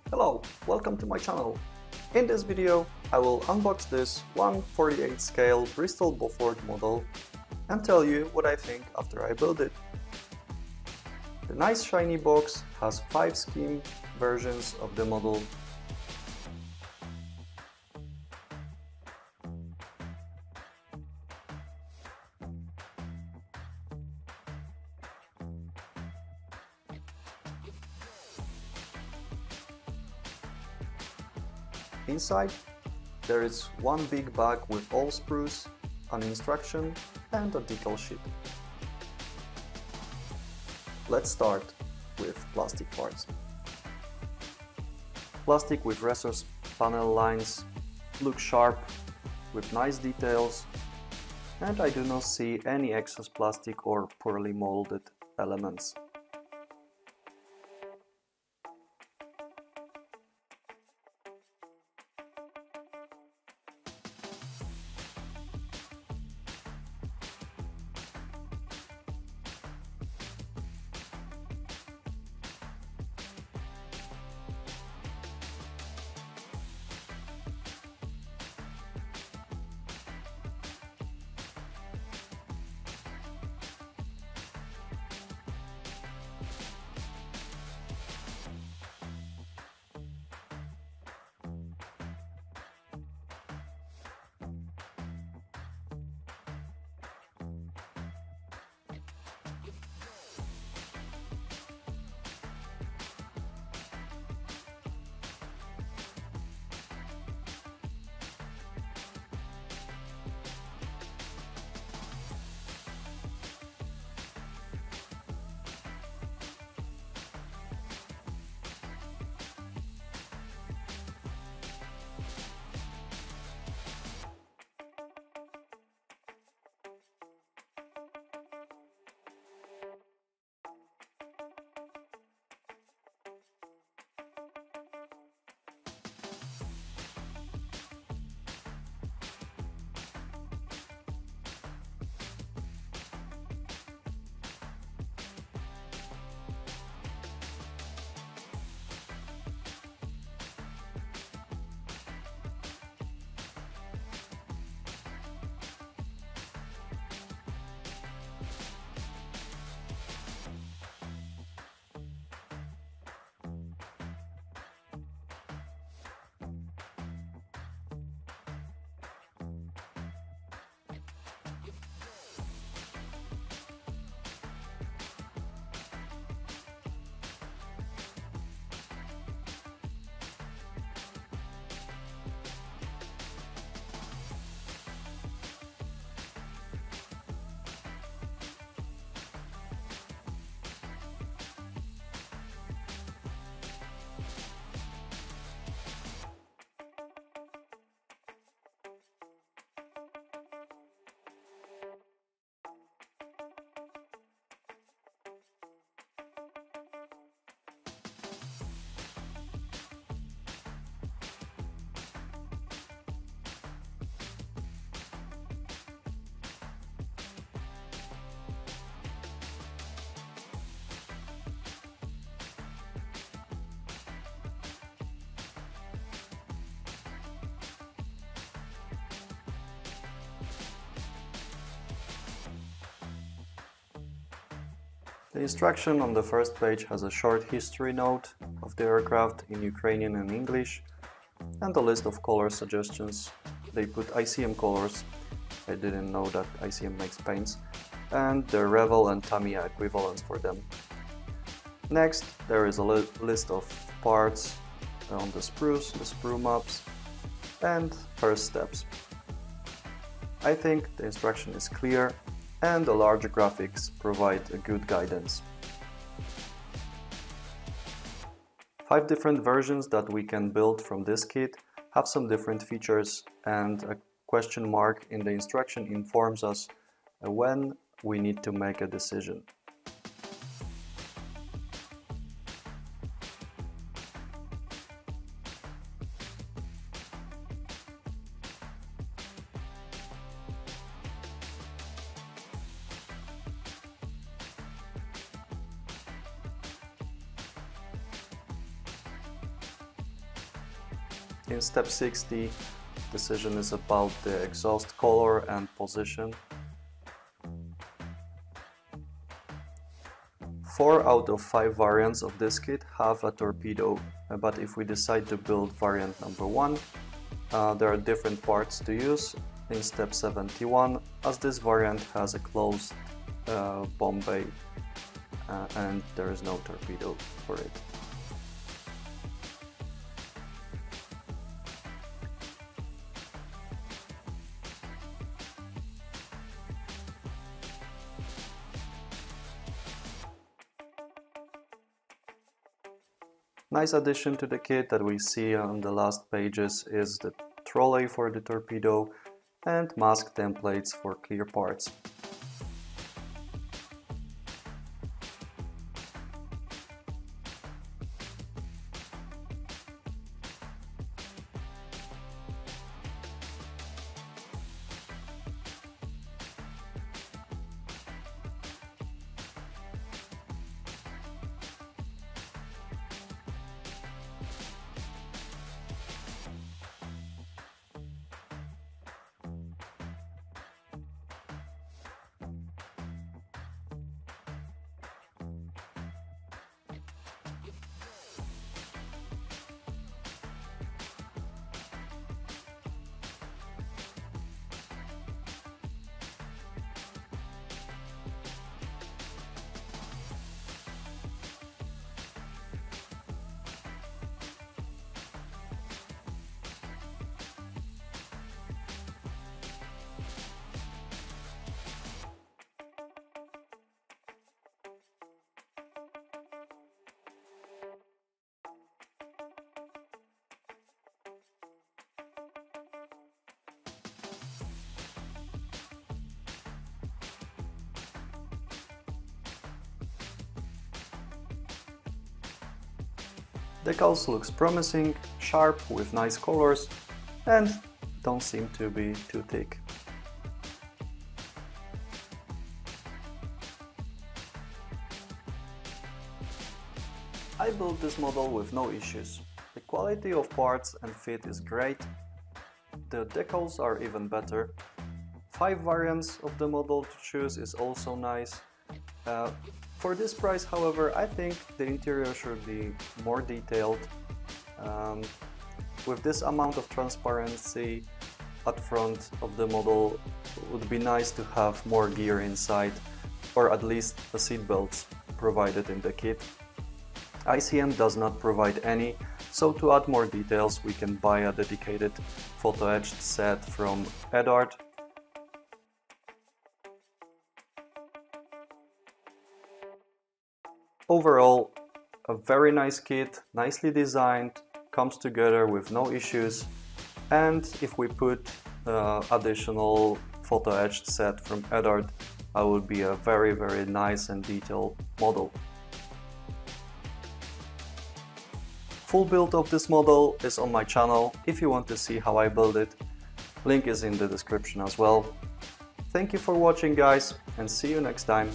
Hello, welcome to my channel. In this video I will unbox this 1/48 scale Bristol Beaufort model and tell you what I think after I build it. The nice shiny box has 5 scheme versions of the model. Inside, there is one big bag with all sprues, an instruction and a decal sheet. Let's start with plastic parts. Plastic with resource panel lines, looks sharp, with nice details, and I do not see any excess plastic or poorly molded elements. The instruction on the first page has a short history note of the aircraft in Ukrainian and English and a list of color suggestions. They put ICM colors, I didn't know that ICM makes paints, and the Revell and Tamiya equivalents for them. Next, there is a list of parts on the sprues, the sprue maps, and first steps. I think the instruction is clear and the larger graphics provide a good guidance. 5 different versions that we can build from this kit have some different features, and a question mark in the instruction informs us when we need to make a decision. In step 6, the decision is about the exhaust color and position. 4 out of 5 variants of this kit have a torpedo, but if we decide to build variant number 1, there are different parts to use in step 71, as this variant has a closed bomb bay and there is no torpedo for it. Nice addition to the kit that we see on the last pages is the trolley for the torpedo and mask templates for clear parts. Decals looks promising, sharp with nice colors and don't seem to be too thick. I built this model with no issues. The quality of parts and fit is great. The decals are even better. 5 variants of the model to choose is also nice. For this price, however, I think the interior should be more detailed. With this amount of transparency at front of the model, it would be nice to have more gear inside, or at least the seat belts provided in the kit. ICM does not provide any, so to add more details we can buy a dedicated photo-etched set from Eduard. Overall, a very nice kit, nicely designed, comes together with no issues, and if we put additional photo-etched set from Eduard, it would be a very nice and detailed model. Full build of this model is on my channel if you want to see how I build it. Link is in the description as well. Thank you for watching, guys, and see you next time.